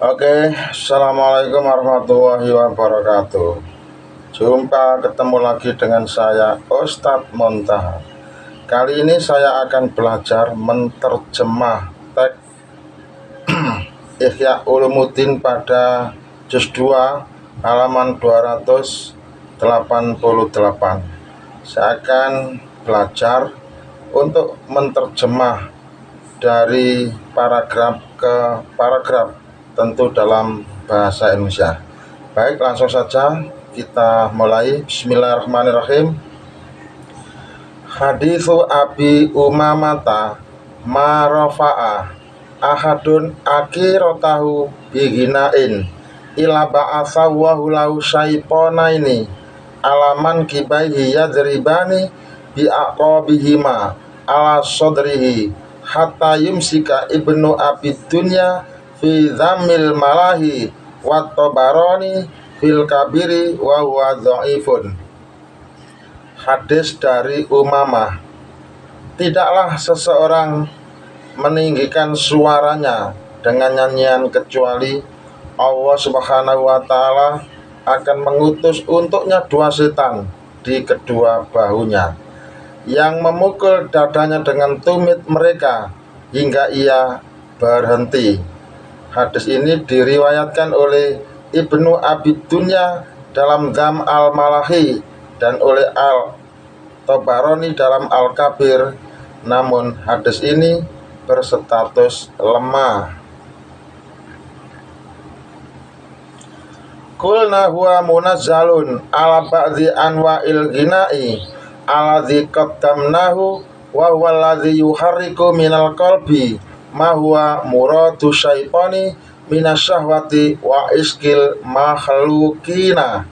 Oke, assalamualaikum warahmatullahi wabarakatuh. Jumpa ketemu lagi dengan saya Ustadz Montahar. Kali ini saya akan belajar menterjemah teks Ihya Ulumuddin pada juz 2 halaman 288. Saya akan belajar untuk menterjemah dari paragraf ke paragraf, tentu dalam bahasa Indonesia. Baik, langsung saja kita mulai. Bismillahirrahmanirrahim. Hadithu Abi Umamata ma rafa'a ahadun akiratahu biginain ila ba'atha wa hulau syaiponaini alaman kibaihi yadribani bi'aqabihima ala sodrihi hatta yumsika ibnu abid dunya fi dhammil malahi wa tabarani fil kabiri wa huwa dhaifun. Hadis dari Umamah, tidaklah seseorang meninggikan suaranya dengan nyanyian kecuali Allah Subhanahu wa ta'ala akan mengutus untuknya dua setan di kedua bahunya yang memukul dadanya dengan tumit mereka hingga ia berhenti. Hadis ini diriwayatkan oleh Ibnu Abid Dunya dalam Dham al-Malahi dan oleh Al-Tabarani dalam Al-Kabir, namun hadis ini berstatus lemah. Qulna huwa munazzalun ala ba'dhi anwa'il ghina'i alladhi qaddamnahu wa huwa alladhi yuharriku minal qalbi ma huwa muradu syaitani minasyahwati wa iskil makhlukina.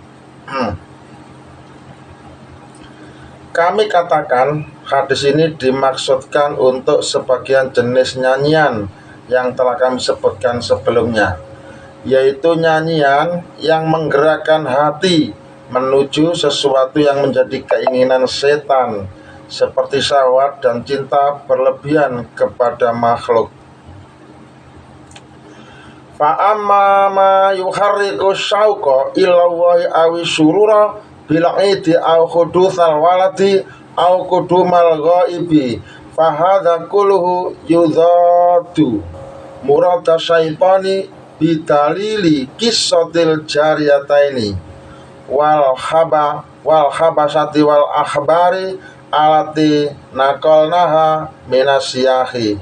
Kami katakan hadis ini dimaksudkan untuk sebagian jenis nyanyian yang telah kami sebutkan sebelumnya, yaitu nyanyian yang menggerakkan hati menuju sesuatu yang menjadi keinginan setan, seperti syahwat dan cinta berlebihan kepada makhluk. Fa'amma ma yuharriku syauqa ilallahi awi surura bil'idi au khuduthal waladi au kudumal ghaibi fahadha kulluhu yudhadu murada syaitani bidalili kissatil jariyataini wal habasati wal akhbari alati nakolnaha minasyahi.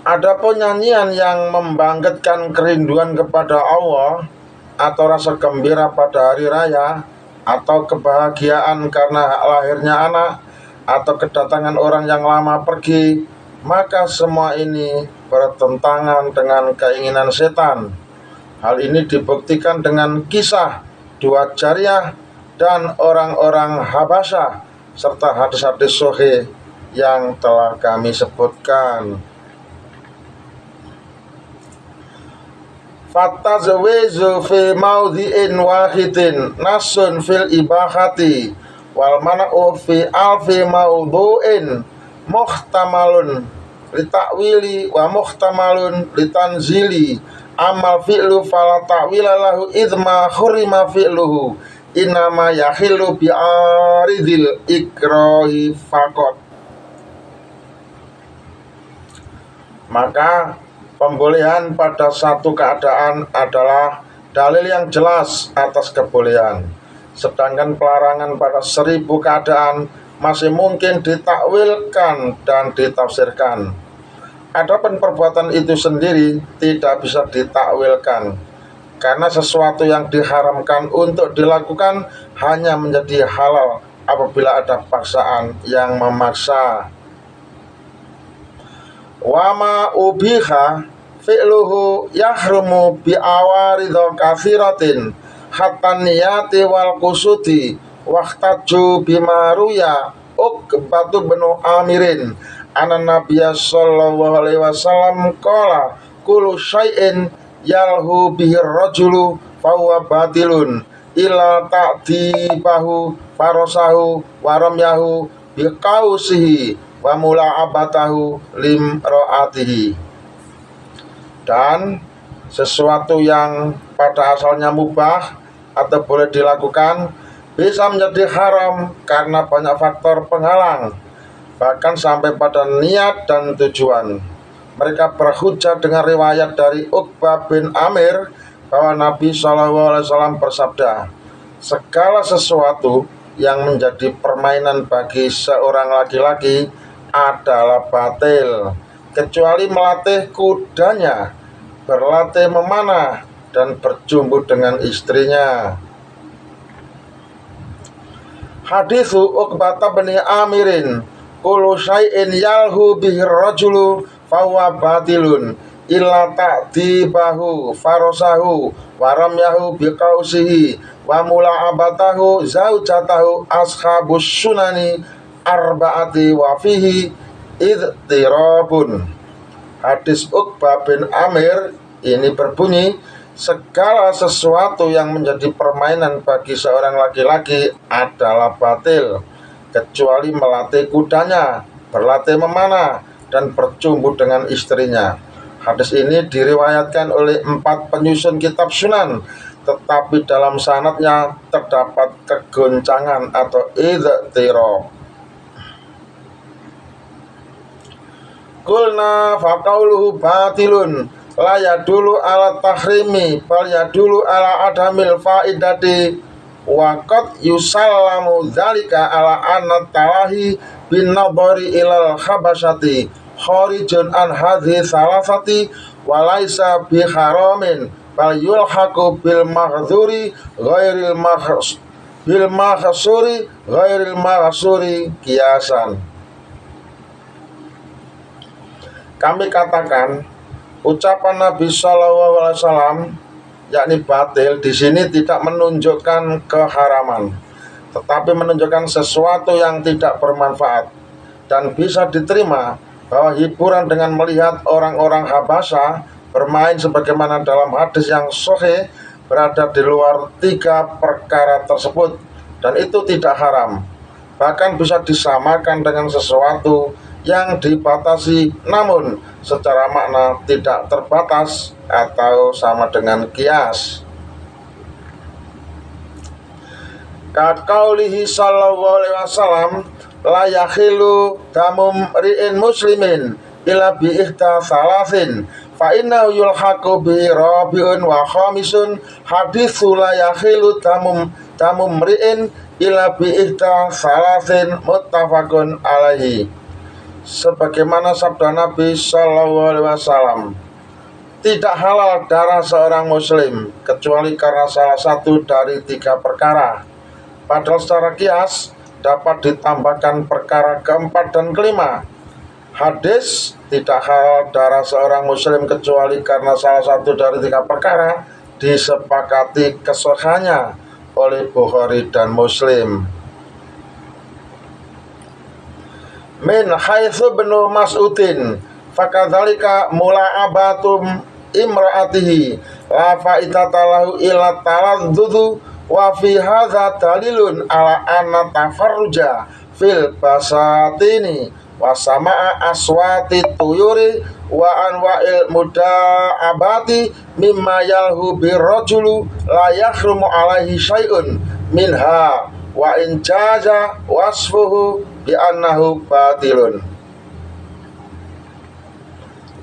Adapun nyanyian yang membangkitkan kerinduan kepada Allah atau rasa gembira pada hari raya atau kebahagiaan karena lahirnya anak atau kedatangan orang yang lama pergi, maka semua ini bertentangan dengan keinginan setan. Hal ini dibuktikan dengan kisah dua jariyah dan orang-orang Habasyah serta hadis-hadis sahih yang telah kami sebutkan. Fatazwizu fi maudhi'in wahidin nasun fil ibahati wal mana'u fi alfi maudhu'in muhtamalun litakwili wa muhtamalun litanzili amal fi'lu fala ta'wila lahu idma khurima fi'luhu innama yahillu bi'aridil ikrahi faqat. Maka pembolehan pada satu keadaan adalah dalil yang jelas atas kebolehan, sedangkan pelarangan pada 1000 keadaan masih mungkin ditakwilkan dan ditafsirkan. Adapun perbuatan itu sendiri tidak bisa ditakwilkan, karena sesuatu yang diharamkan untuk dilakukan hanya menjadi halal apabila ada paksaan yang memaksa. Wama ubiha fi'luhu yahrumu bi'awaridho kathiratin hatta niyati wal kusudi wahtaju bimaruya Uqbatu benu Amirin anan Nabiya sallallahu alaihi wasallam qala kullu syai'in yalhu bihir rajulu fahuwa batilun ila ta'dibahu farasahu waramyahu biqausihi wa mula'abatahu limra'atihi. Dan sesuatu yang pada asalnya mubah atau boleh dilakukan bisa menjadi haram karena banyak faktor penghalang, bahkan sampai pada niat dan tujuan. Mereka berhujjah dengan riwayat dari Uqbah bin Amir bahwa Nabi SAW bersabda, segala sesuatu yang menjadi permainan bagi seorang laki-laki adalah batil, kecuali melatih kudanya, berlatih memanah, dan berjumpa dengan istrinya. Haditsu Uqbah bin Amirin, kullu syai'in yalhu bihi rajulu fahuwa batilun illa ta'dibahu farasahu wa ramyahu biqausihi wa mula'abatahu zaujatahu ashabus sunani arba'ati wa fihi idtirabun. Hadis Uqbah bin Amir ini berbunyi, segala sesuatu yang menjadi permainan bagi seorang laki-laki adalah batil, kecuali melatih kudanya, berlatih memanah, dan bercumbu dengan istrinya. Hadis ini diriwayatkan oleh 4 penyusun kitab Sunan, tetapi dalam sanadnya terdapat kegoncangan atau idtirab. Qulna faqauluhu batilun la yadulu ala tahrimi bal yadulu ala adamil faidati wa qad yusallamu dzalika ala anna talahi bin nadhari ilal khabasati kharijun an hadhi salasati wa laisa bi haramin bal yulhaqu bil mahdzuri ghairil mahsuri kiasan. Kami katakan ucapan Nabi SAW yakni batil di sini tidak menunjukkan keharaman, tetapi menunjukkan sesuatu yang tidak bermanfaat dan bisa diterima, bahwa hiburan dengan melihat orang-orang Habasyah bermain sebagaimana dalam hadis yang sahih berada di luar 3 perkara tersebut, dan itu tidak haram, bahkan bisa disamakan dengan sesuatu yang dibatasi namun secara makna tidak terbatas atau sama dengan kias. Kaqaulihi sallallahu alaihi wasallam, la yakhilu damum ri'in muslimin ila bi ihta salasin fa innahu yulhaqu bi rabiun wa khamisun. Haditsu la yakhilu damum ri'in ila bi ihta salasin muttafaqun alaihi. Sebagaimana sabda Nabi Sallallahu Alaihi Wasallam, tidak halal darah seorang muslim kecuali karena salah satu dari 3 perkara. Padahal secara kias dapat ditambahkan perkara keempat dan kelima. Hadis tidak halal darah seorang muslim kecuali karena salah satu dari 3 perkara disepakati kesahihannya oleh Bukhari dan Muslim. Min haitsu benu Mas'udin fakadzalika mula'abatum imra'atihi la fa'idata lahu illa taladzudu wa fi hadza dalilun ala anna tafarruja fil basatini wa sama'a aswati tuyuri wa anwa'il muda'abati mimma yalhu birrajulu la yakhrumu alaihi syai'un minha wa in jaza wasfuhu bi annahu batilun.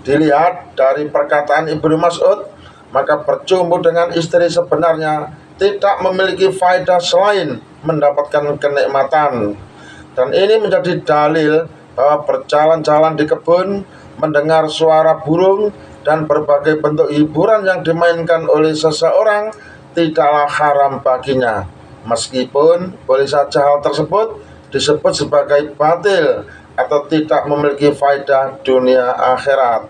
Dilihat dari perkataan Ibnu Mas'ud, maka bercumbu dengan istri sebenarnya tidak memiliki faedah selain mendapatkan kenikmatan. Dan ini menjadi dalil bahwa berjalan-jalan di kebun, mendengar suara burung, dan berbagai bentuk hiburan yang dimainkan oleh seseorang tidaklah haram baginya, meskipun boleh saja hal tersebut disebut sebagai batil atau tidak memiliki faedah dunia akhirat.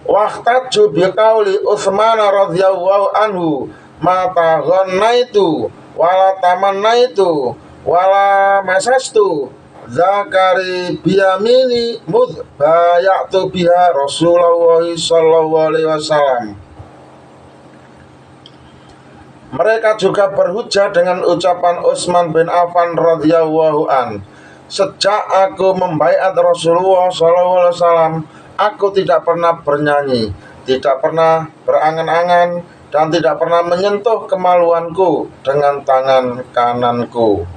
Waqtaju biqauli Utsman radhiyallahu anhu, ma taghannaitu wala tamannaitu wala masastu zakari biyamini mudh bayatu biha Rasulullah sallallahu alaihi wasallam. Mereka juga berhujah dengan ucapan Utsman bin Affan radhiyallahu an. Sejak aku membaiat Rasulullah SAW, aku tidak pernah bernyanyi, tidak pernah berangan-angan, dan tidak pernah menyentuh kemaluanku dengan tangan kananku.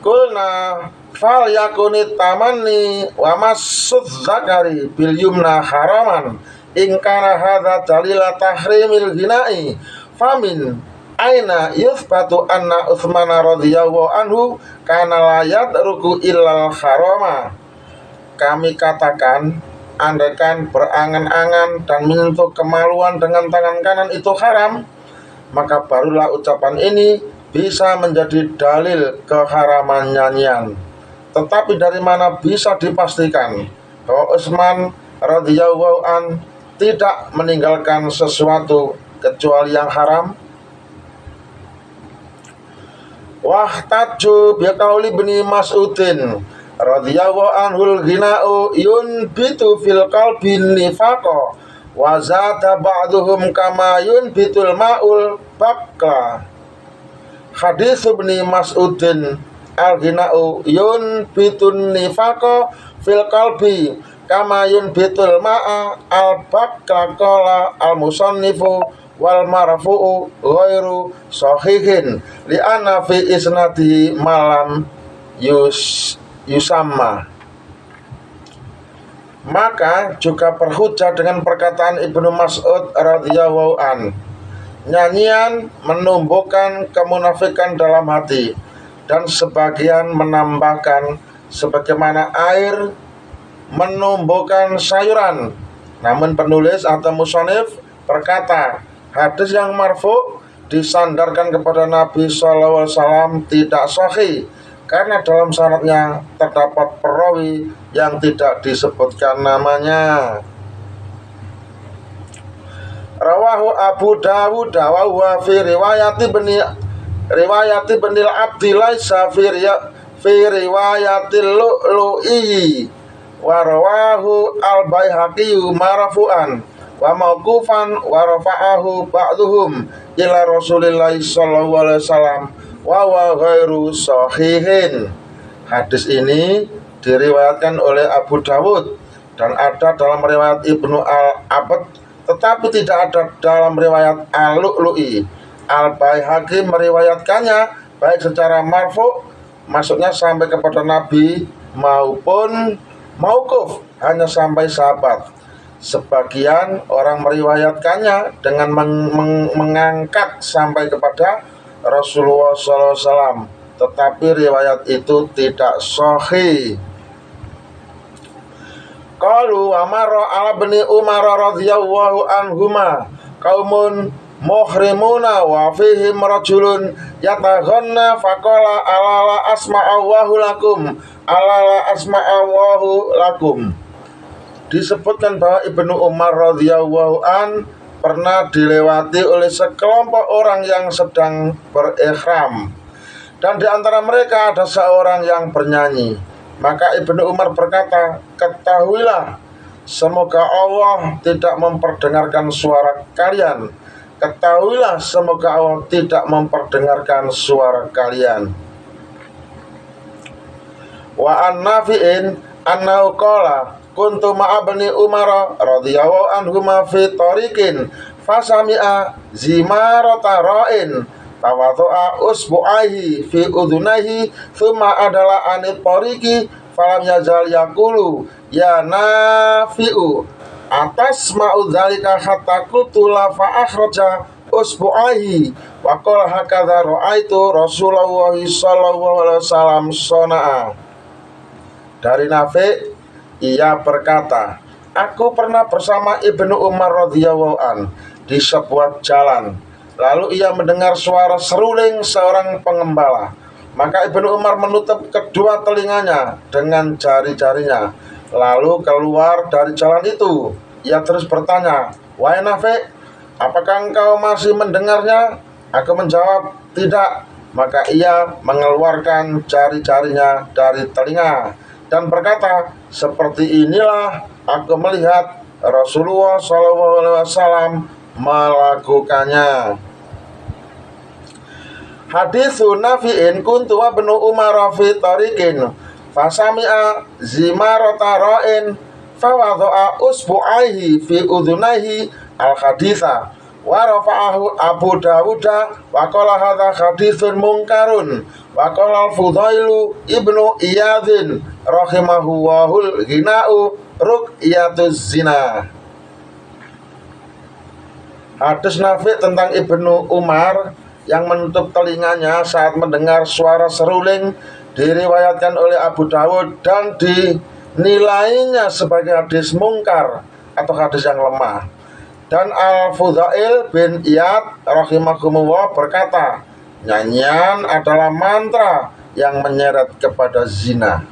Kulna fal yakunit tamani wa masud zakari bil yumna haraman ingkana hadza dalila tahrimil ghina'i famin aina yuthbatu anna Utsman radhiyallahu anhu kana la yadruku illal harama. Kami katakan, andaikan berangan-angan dan menyentuh kemaluan dengan tangan kanan itu haram, maka barulah ucapan ini bisa menjadi dalil keharaman nyanyian. Tetapi dari mana bisa dipastikan bahwa Utsman radhiyallahu an tidak meninggalkan sesuatu kecuali yang haram? Wahtaju biqauli ibni Mas'udin radhiyallahu anhul ghina'u yunbitu fil qalbi nifaqa wa zata ba'duhum kama yunbitul ma'ul bakla. Hadis ibni Mas'udin al-ghina'u yunbitun nifaqa fil qalbi kama yunbitul ma'a al-bakla. Qala al-musannifu wal marfu'u ghairu sahihin li'anna fi isnadihi malam yusamma. Maka juga berhujah dengan perkataan Ibnu Mas'ud radhiyallahu an. Nyanyian menumbuhkan kemunafikan dalam hati, dan sebagian menambahkan sebagaimana air menumbuhkan sayuran. Namun penulis atau musannif berkata, hadis yang marfu disandarkan kepada Nabi SAW tidak sahih karena dalam syaratnya terdapat perawi yang tidak disebutkan namanya. Rawahu Abu Dawud wa huwa fi riwayati Ibnil Abdi laisa fi riwayatil Lu'lu'i wa rawahu al-Baihaqi marfu'an wa mauqufan wa rafa'ahu ba'duhum ila Rasulillah sallallahu alaihi wasallam wa huwa ghairu sahihin. Hadis ini diriwayatkan oleh Abu Dawud dan ada dalam riwayat Ibnu Al-Abd, tetapi tidak ada dalam riwayat Al-Lu'lu'i. Al-Baihaqi meriwayatkannya baik secara marfu, maksudnya sampai kepada Nabi, maupun mauquf, hanya sampai sahabat. Sebagian orang meriwayatkannya dengan mengangkat sampai kepada Rasulullah SAW, tetapi riwayat itu tidak sahih. Qalu wa marra ala bani Umar radhiyallahu anhuma qaumun muhrimuna wa fihim rajulun yataghanna faqala alala asma'allahu lakum. Disebutkan bahwa Ibnu Umar radhiyallahu an pernah dilewati oleh sekelompok orang yang sedang berikhram, dan di antara mereka ada seorang yang bernyanyi. Maka Ibnu Umar berkata, ketahuilah, semoga Allah tidak memperdengarkan suara kalian. Ketahuilah, semoga Allah tidak memperdengarkan suara kalian. Wa an Nafi'in annahu qala kuntu ma'a bani Umar radhiyallahu anhuma fi tariqin fasami'a zimarata ra'in tawadhu'a usbu'aihi fi udhunaihi thumma adala anit tariqi falam yazal yaqulu ya Nafi'u atas ma'u dzalika hatta qutula fa akhraja usbu'aihi wa qala hakadha ra'aitu Rasulullah sallallahu alaihi wasallam sana'a. Dari Nafi', ia berkata, aku pernah bersama Ibnu Umar radhiyallahu an di sebuah jalan. Lalu ia mendengar suara seruling seorang pengembala. Maka Ibnu Umar menutup kedua telinganya dengan jari-jarinya, lalu keluar dari jalan itu. Ia terus bertanya, wahai Nafi', apakah engkau masih mendengarnya? Aku menjawab, tidak. Maka ia mengeluarkan jari-jarinya dari telinga dan berkata, seperti inilah aku melihat Rasulullah SAW melakukannya. Haditsu Nafi'in kuntu wa ibnu Umar fi tariqin fasami'a zimarata ra'in fawadha'a usbu'aihi fi udhunaihi al-haditha wa rafa'ahu Abu Dawud wa qala hadza haditsun munkarun wa qala al-Fudailu ibnu Iyadzin rahimahullahu ghina'u ruqyatuz zina. Hadis Nafi' tentang Ibnu Umar yang menutup telinganya saat mendengar suara seruling diriwayatkan oleh Abu Dawud dan dinilainya sebagai hadis mungkar atau hadis yang lemah. Dan Al-Fudail bin Iyad rahimahumullah berkata, nyanyian adalah mantra yang menyeret kepada zina.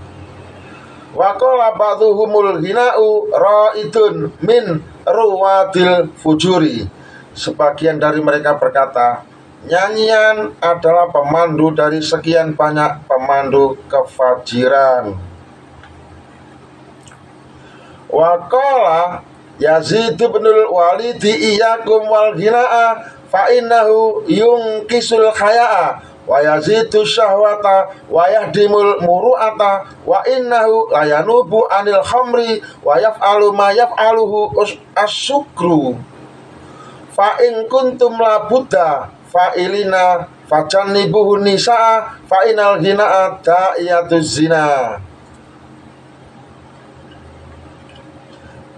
Wa qala ba'dhuhumul ghina'u ra'idun min ruwatil fujuri. Sebagian dari mereka berkata, nyanyian adalah pemandu dari sekian banyak pemandu kefajiran. Wa qala Yazid bin Walid iyyakum wal ghina'a fa innahu yunqisul haya'a wa yazidu syahwata wa yahdimul muru'ata wa innahu la yanubu anil khamri wa yaf'alu ma yaf'aluhu as-sukru fa in kuntum la budda fa'ilina fajannibuhu nisa'a fa'inal ghina'a da'iyatuz zina.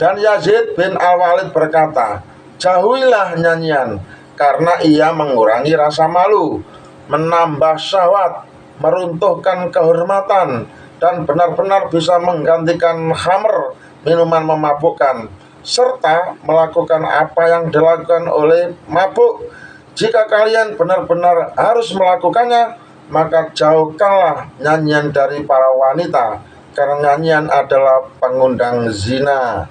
Dan Yazid bin Al-Walid berkata, jauhilah nyanyian karena ia mengurangi rasa malu, menambah syahwat, meruntuhkan kehormatan, dan benar-benar bisa menggantikan khamr, minuman memabukkan, serta melakukan apa yang dilakukan oleh mabuk. Jika kalian benar-benar harus melakukannya, maka jauhkanlah nyanyian dari para wanita, karena nyanyian adalah pengundang zina.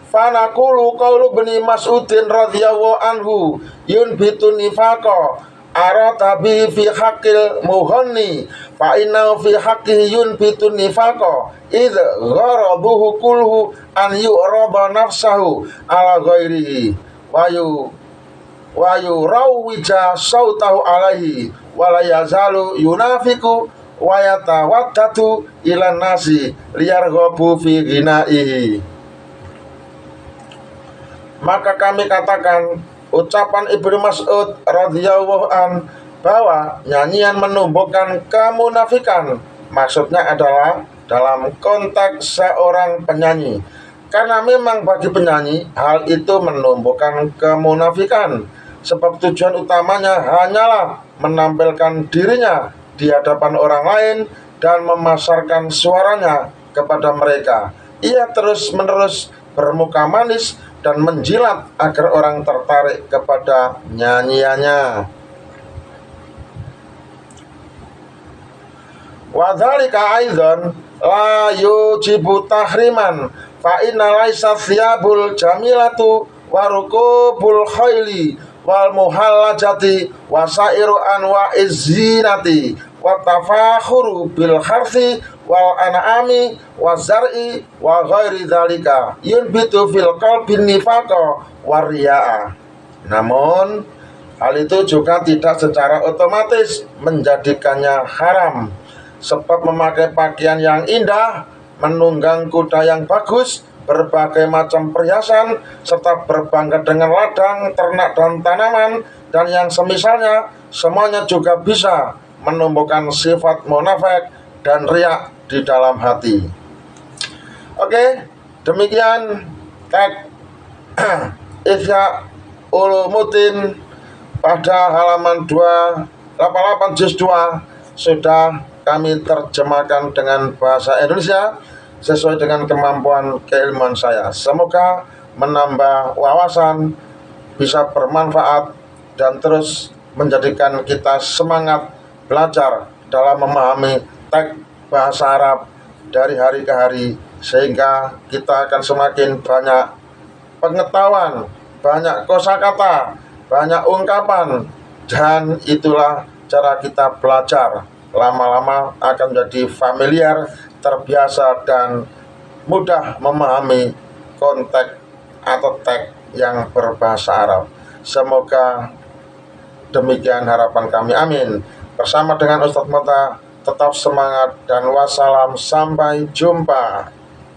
Fanaqulu qaulu bani Mas'udin radhiyallahu anhu yunbitu nifaqa arata bi fi haqqil muhanni fa inna fi haqqihi yunbitu nifaqa id gharaduhu kulhu an yu'raba nafsahu ala ghairihi wa yurawija sautahu alaihi wa la yazalu yunafiku wa yatawaddatu ila nasi liyarghabu fi ghinaihi. Maka kami katakan ucapan Ibnu Mas'ud radhiyallahu an bahwa nyanyian menumbuhkan kemunafikan, maksudnya adalah dalam konteks seorang penyanyi, karena memang bagi penyanyi hal itu menumbuhkan kemunafikan, sebab tujuan utamanya hanyalah menampilkan dirinya di hadapan orang lain dan memasarkan suaranya kepada mereka. Ia terus-menerus bermuka manis dan menjilat agar orang tertarik kepada nyanyiannya. Wa dzalika aidan la yujibu tahriman fa inna laisa thiyabul jamilatu wa rukubul khayli wal muhallajati wa sairu anwa'iz zinati wa tafakhuru bil harthi wal an'ami wa zar'i wa ghairi dzalika yunbitu fil qalbi nifaqa wa riya'a. Namun hal itu juga tidak secara otomatis menjadikannya haram, sebab memakai pakaian yang indah, menunggang kuda yang bagus, berbagai macam perhiasan, serta berbangga dengan ladang, ternak, dan tanaman, dan yang semisalnya, semuanya juga bisa menumbuhkan sifat munafik dan riak di dalam hati. Oke, demikian teks Ihya Ulumuddin pada halaman 288 juz 2 sudah kami terjemahkan dengan bahasa Indonesia sesuai dengan kemampuan keilmuan saya. Semoga menambah wawasan, bisa bermanfaat, dan terus menjadikan kita semangat belajar dalam memahami teks bahasa Arab dari hari ke hari, sehingga kita akan semakin banyak pengetahuan, banyak kosakata, banyak ungkapan, dan itulah cara kita belajar. Lama-lama akan menjadi familiar, terbiasa, dan mudah memahami kontak atau tag yang berbahasa Arab. Semoga demikian harapan kami, amin. Bersama dengan Ustadz Mota, tetap semangat dan wassalam, sampai jumpa.